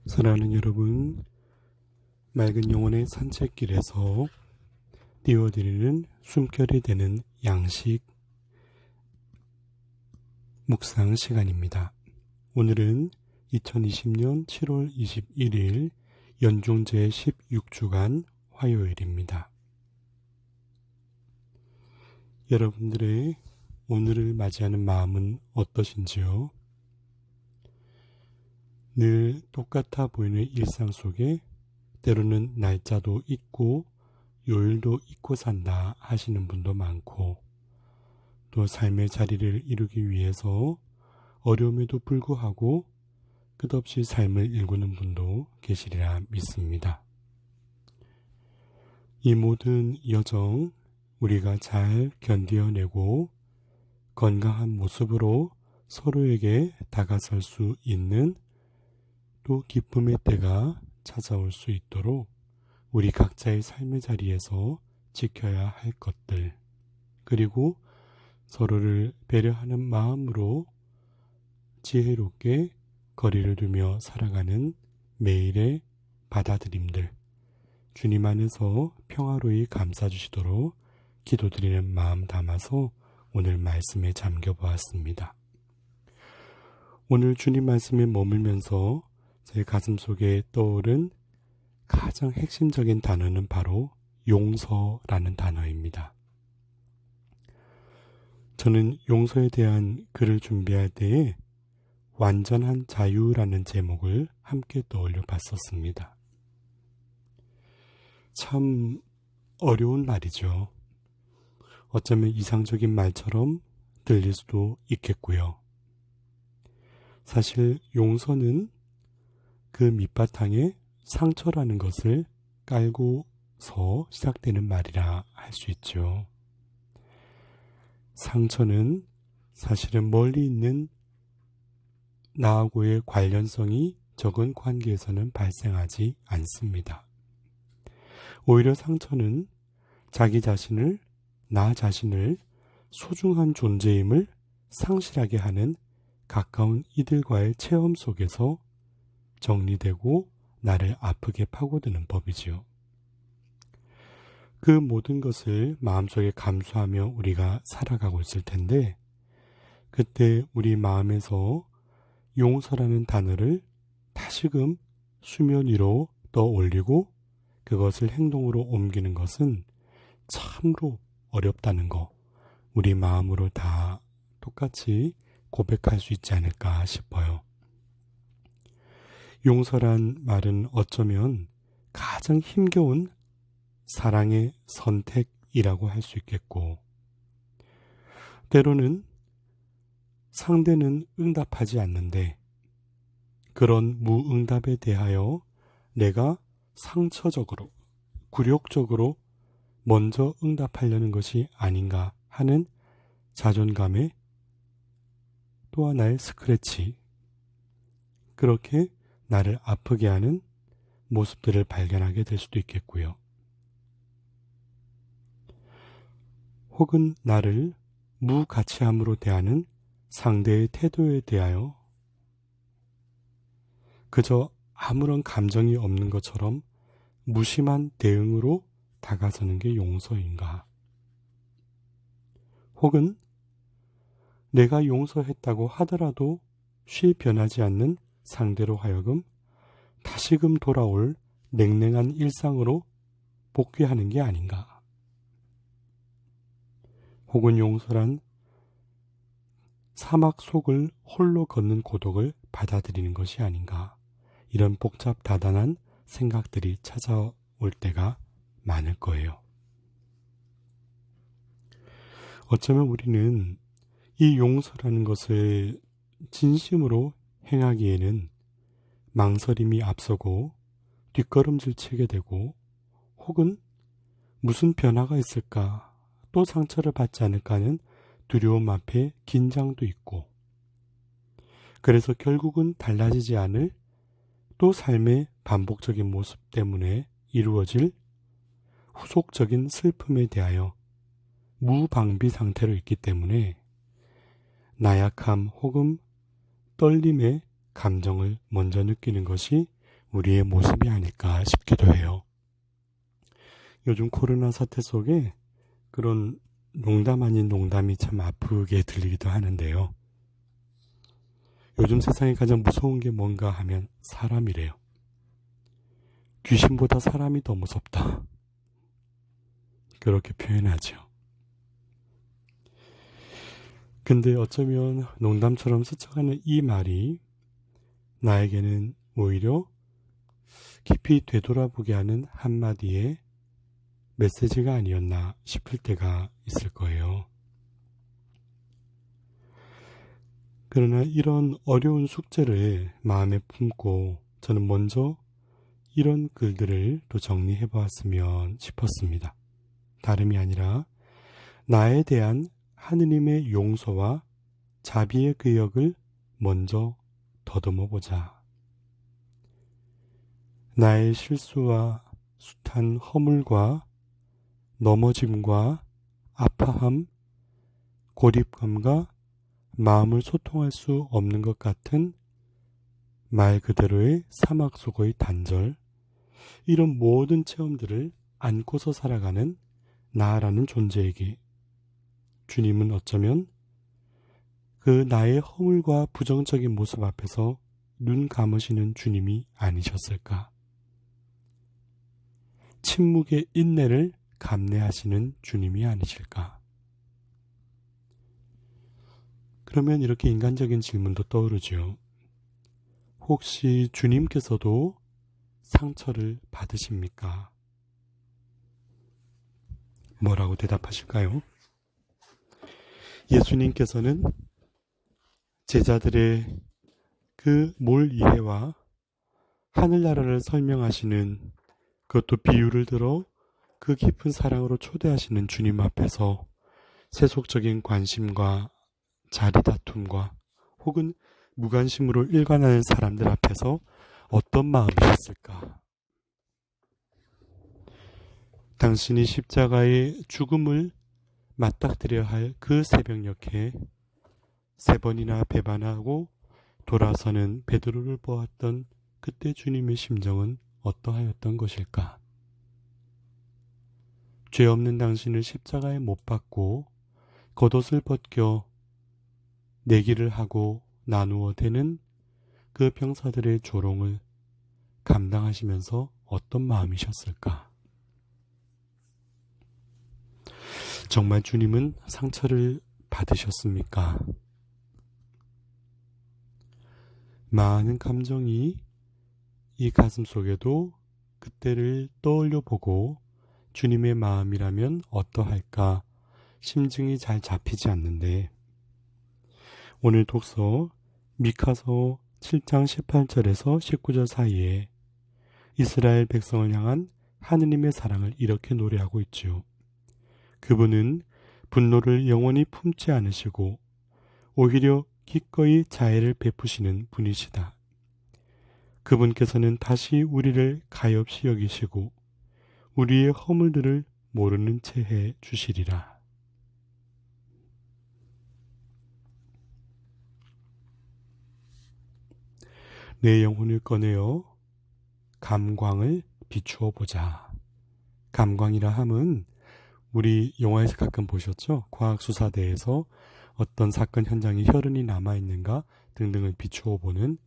사랑하는 여러분, 맑은 영혼의 산책길에서 띄워드리는 숨결이 되는 양식 묵상 시간입니다. 오늘은 2020년 7월 21일 연중 제16주간 화요일입니다. 여러분들의 오늘을 맞이하는 마음은 어떠신지요? 늘 똑같아 보이는 일상 속에 때로는 날짜도 잊고 요일도 잊고 산다 하시는 분도 많고, 또 삶의 자리를 이루기 위해서 어려움에도 불구하고 끝없이 삶을 일구는 분도 계시리라 믿습니다. 이 모든 여정 우리가 잘 견뎌내고 건강한 모습으로 서로에게 다가설 수 있는 또 기쁨의 때가 찾아올 수 있도록 우리 각자의 삶의 자리에서 지켜야 할 것들, 그리고 서로를 배려하는 마음으로 지혜롭게 거리를 두며 살아가는 매일의 받아들임들, 주님 안에서 평화로이 감싸주시도록 기도드리는 마음 담아서 오늘 말씀에 잠겨보았습니다. 오늘 주님 말씀에 머물면서 제 가슴 속에 떠오른 가장 핵심적인 단어는 바로 용서라는 단어입니다. 저는 용서에 대한 글을 준비할 때에 완전한 자유라는 제목을 함께 떠올려 봤었습니다. 참 어려운 말이죠. 어쩌면 이상적인 말처럼 들릴 수도 있겠고요. 사실 용서는 그 밑바탕에 상처라는 것을 깔고서 시작되는 말이라 할 수 있죠. 상처는 사실은 멀리 있는 나하고의 관련성이 적은 관계에서는 발생하지 않습니다. 오히려 상처는 자기 자신을, 나 자신을 소중한 존재임을 상실하게 하는 가까운 이들과의 체험 속에서 정리되고 나를 아프게 파고드는 법이지요. 그 모든 것을 마음속에 감수하며 우리가 살아가고 있을 텐데, 그때 우리 마음에서 용서라는 단어를 다시금 수면 위로 떠올리고 그것을 행동으로 옮기는 것은 참으로 어렵다는 거, 우리 마음으로 다 똑같이 고백할 수 있지 않을까 싶어요. 용서란 말은 어쩌면 가장 힘겨운 사랑의 선택이라고 할 수 있겠고, 때로는 상대는 응답하지 않는데 그런 무응답에 대하여 내가 상처적으로, 굴욕적으로 먼저 응답하려는 것이 아닌가 하는 자존감의 또 하나의 스크래치, 그렇게 나를 아프게 하는 모습들을 발견하게 될 수도 있겠고요. 혹은 나를 무가치함으로 대하는 상대의 태도에 대하여 그저 아무런 감정이 없는 것처럼 무심한 대응으로 다가서는 게 용서인가? 혹은 내가 용서했다고 하더라도 쉬 변하지 않는 상대로 하여금 다시금 돌아올 냉랭한 일상으로 복귀하는 게 아닌가? 혹은 용서란 사막 속을 홀로 걷는 고독을 받아들이는 것이 아닌가? 이런 복잡 다단한 생각들이 찾아올 때가 많을 거예요. 어쩌면 우리는 이 용서라는 것을 진심으로 행하기에는 망설임이 앞서고 뒷걸음질 치게 되고, 혹은 무슨 변화가 있을까, 또 상처를 받지 않을까 하는 두려움 앞에 긴장도 있고, 그래서 결국은 달라지지 않을 또 삶의 반복적인 모습 때문에 이루어질 후속적인 슬픔에 대하여 무방비 상태로 있기 때문에 나약함 혹은 떨림의 감정을 먼저 느끼는 것이 우리의 모습이 아닐까 싶기도 해요. 요즘 코로나 사태 속에 그런 농담 아닌 농담이 참 아프게 들리기도 하는데요. 요즘 세상에 가장 무서운 게 뭔가 하면 사람이래요. 귀신보다 사람이 더 무섭다. 그렇게 표현하죠. 근데 어쩌면 농담처럼 스쳐가는 이 말이 나에게는 오히려 깊이 되돌아보게 하는 한마디의 메시지가 아니었나 싶을 때가 있을 거예요. 그러나 이런 어려운 숙제를 마음에 품고 저는 먼저 이런 글들을 또 정리해 보았으면 싶었습니다. 다름이 아니라 나에 대한 하느님의 용서와 자비의 기억을 먼저 더듬어 보자. 나의 실수와 숱한 허물과 넘어짐과 아파함, 고립감과 마음을 소통할 수 없는 것 같은 말 그대로의 사막 속의 단절, 이런 모든 체험들을 안고서 살아가는 나라는 존재에게 주님은 어쩌면 그 나의 허물과 부정적인 모습 앞에서 눈 감으시는 주님이 아니셨을까? 침묵의 인내를 감내하시는 주님이 아니실까? 그러면 이렇게 인간적인 질문도 떠오르죠. 혹시 주님께서도 상처를 받으십니까? 뭐라고 대답하실까요? 예수님께서는 제자들의 그 몰 이해와 하늘나라를 설명하시는, 그것도 비유를 들어 그 깊은 사랑으로 초대하시는 주님 앞에서 세속적인 관심과 자리 다툼과 혹은 무관심으로 일관하는 사람들 앞에서 어떤 마음이셨을까? 당신이 십자가의 죽음을 맞닥뜨려야 할 그 새벽녘에 3번이나 배반하고 돌아서는 베드로를 보았던 그때 주님의 심정은 어떠하였던 것일까? 죄 없는 당신을 십자가에 못 박고 겉옷을 벗겨 내기를 하고 나누어 대는 그 병사들의 조롱을 감당하시면서 어떤 마음이셨을까? 정말 주님은 상처를 받으셨습니까? 많은 감정이 이 가슴 속에도 그때를 떠올려 보고 주님의 마음이라면 어떠할까 심증이 잘 잡히지 않는데, 오늘 독서 미카서 7장 18절에서 19절 사이에 이스라엘 백성을 향한 하느님의 사랑을 이렇게 노래하고 있지요. 그분은 분노를 영원히 품지 않으시고 오히려 기꺼이 자애를 베푸시는 분이시다. 그분께서는 다시 우리를 가엾이 여기시고 우리의 허물들을 모르는 채 해 주시리라. 내 영혼을 꺼내어 감광을 비추어 보자. 감광이라 함은 우리 영화에서 가끔 보셨죠? 과학수사대에서 어떤 사건 현장에 혈흔이 남아있는가 등등을 비추어 보는,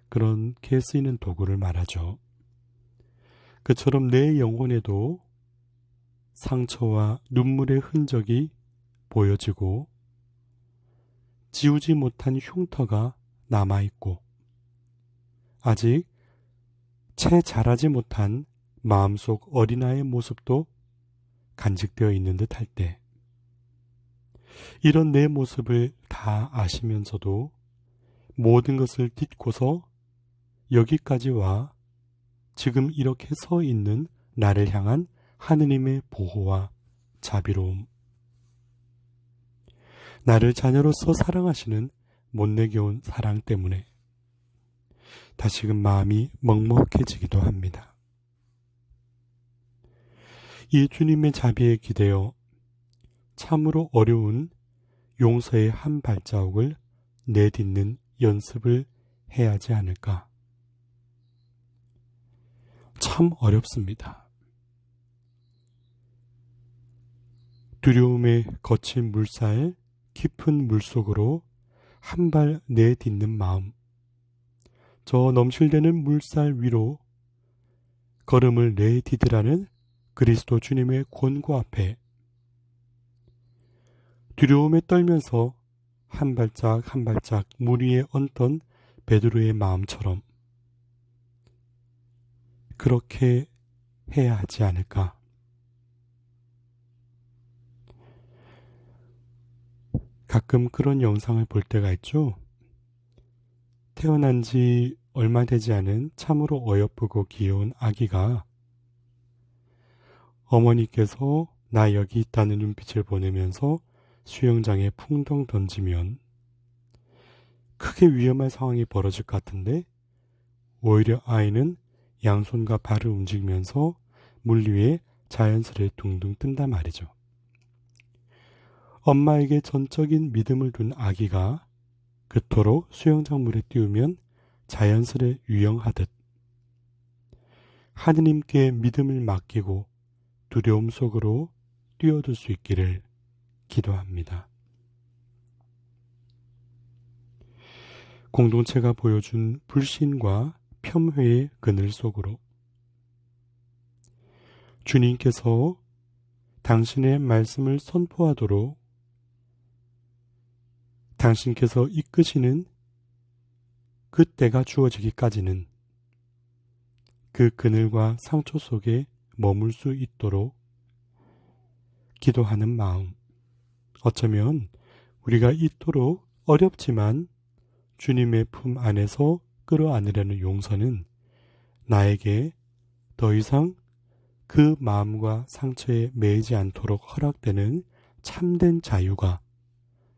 그렇게 쓰이는 도구를 말하죠. 그처럼 내 영혼에도 상처와 눈물의 흔적이 보여지고 지우지 못한 흉터가 남아있고 아직 채 자라지 못한 마음속 어린아이의 모습도 간직되어 있는 듯 할 때, 이런 내 모습을 다 아시면서도 모든 것을 딛고서 여기까지 와 지금 이렇게 서 있는 나를 향한 하느님의 보호와 자비로움, 나를 자녀로서 사랑하시는 못내겨운 사랑 때문에 다시금 마음이 먹먹해지기도 합니다. 이 주님의 자비에 기대어 참으로 어려운 용서의 한 발자국을 내딛는 연습을 해야 하지 않을까? 참 어렵습니다. 두려움에 거친 물살, 깊은 물속으로 한 발 내딛는 마음, 저 넘실대는 물살 위로 걸음을 내디디라는 그리스도 주님의 권고 앞에 두려움에 떨면서 한 발짝 한 발짝 물 위에 얹던 베드로의 마음처럼 그렇게 해야 하지 않을까. 가끔 그런 영상을 볼 때가 있죠. 태어난 지 얼마 되지 않은 참으로 어여쁘고 귀여운 아기가 어머니께서 나 여기 있다는 눈빛을 보내면서 수영장에 풍덩 던지면 크게 위험한 상황이 벌어질 것 같은데 오히려 아이는 양손과 발을 움직이면서 물 위에 자연스레 둥둥 뜬단 말이죠. 엄마에게 전적인 믿음을 둔 아기가 그토록 수영장 물에 띄우면 자연스레 유영하듯 하느님께 믿음을 맡기고 두려움 속으로 뛰어들 수 있기를 기도합니다. 공동체가 보여준 불신과 폄훼의 그늘 속으로 주님께서 당신의 말씀을 선포하도록 당신께서 이끄시는 그 때가 주어지기까지는 그 그늘과 상처 속에 머물 수 있도록 기도하는 마음, 어쩌면 우리가 이토록 어렵지만 주님의 품 안에서 끌어안으려는 용서는 나에게 더 이상 그 마음과 상처에 매이지 않도록 허락되는 참된 자유가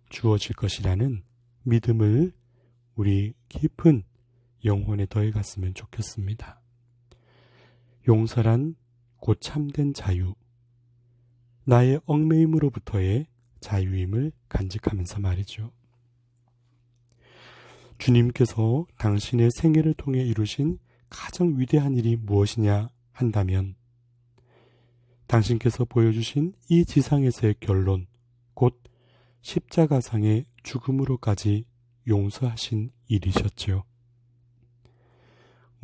주어질 것이라는 믿음을 우리 깊은 영혼에 더해갔으면 좋겠습니다. 용서란 곧 참된 자유, 나의 얽매임으로부터의 자유임을 간직하면서 말이죠. 주님께서 당신의 생애를 통해 이루신 가장 위대한 일이 무엇이냐 한다면 당신께서 보여주신 이 지상에서의 결론, 곧 십자가상의 죽음으로까지 용서하신 일이셨죠.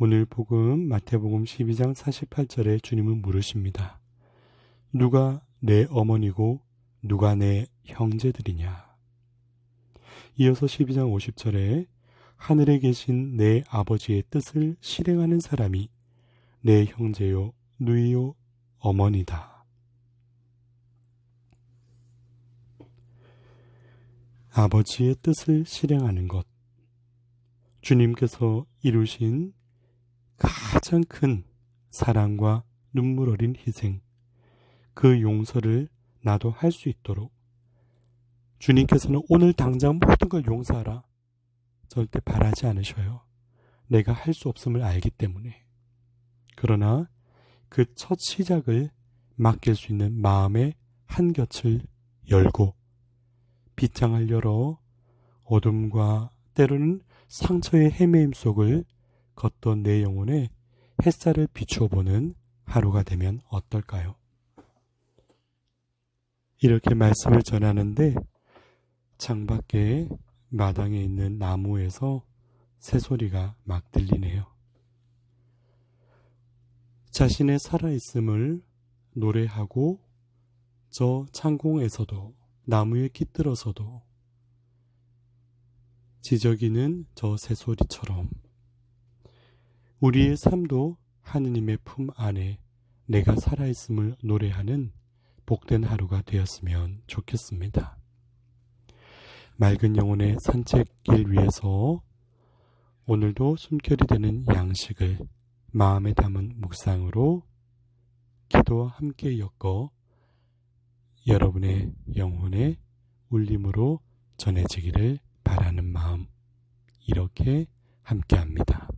오늘 복음 마태복음 12장 48절에 주님은 물으십니다. 누가 내 어머니고 누가 내 형제들이냐. 이어서 12장 50절에 하늘에 계신 내 아버지의 뜻을 실행하는 사람이 내 형제요 누이요 어머니다. 아버지의 뜻을 실행하는 것, 주님께서 이루신 가장 큰 사랑과 눈물 어린 희생, 그 용서를 나도 할 수 있도록 주님께서는 오늘 당장 모든 걸 용서하라 절대 바라지 않으셔요. 내가 할 수 없음을 알기 때문에. 그러나 그 첫 시작을 맡길 수 있는 마음의 한 곁을 열고 빗장을 열어 어둠과 때로는 상처의 헤매임 속을 걷던 내 영혼에 햇살을 비추어보는 하루가 되면 어떨까요? 이렇게 말씀을 전하는데 창밖에 마당에 있는 나무에서 새소리가 막 들리네요. 자신의 살아있음을 노래하고 저 창공에서도 나무에 깃들어서도 지저귀는 저 새소리처럼 우리의 삶도 하느님의 품 안에 내가 살아있음을 노래하는 복된 하루가 되었으면 좋겠습니다. 맑은 영혼의 산책길 위에서 오늘도 숨결이 되는 양식을 마음에 담은 묵상으로 기도와 함께 엮어 여러분의 영혼의 울림으로 전해지기를 바라는 마음, 이렇게 함께합니다.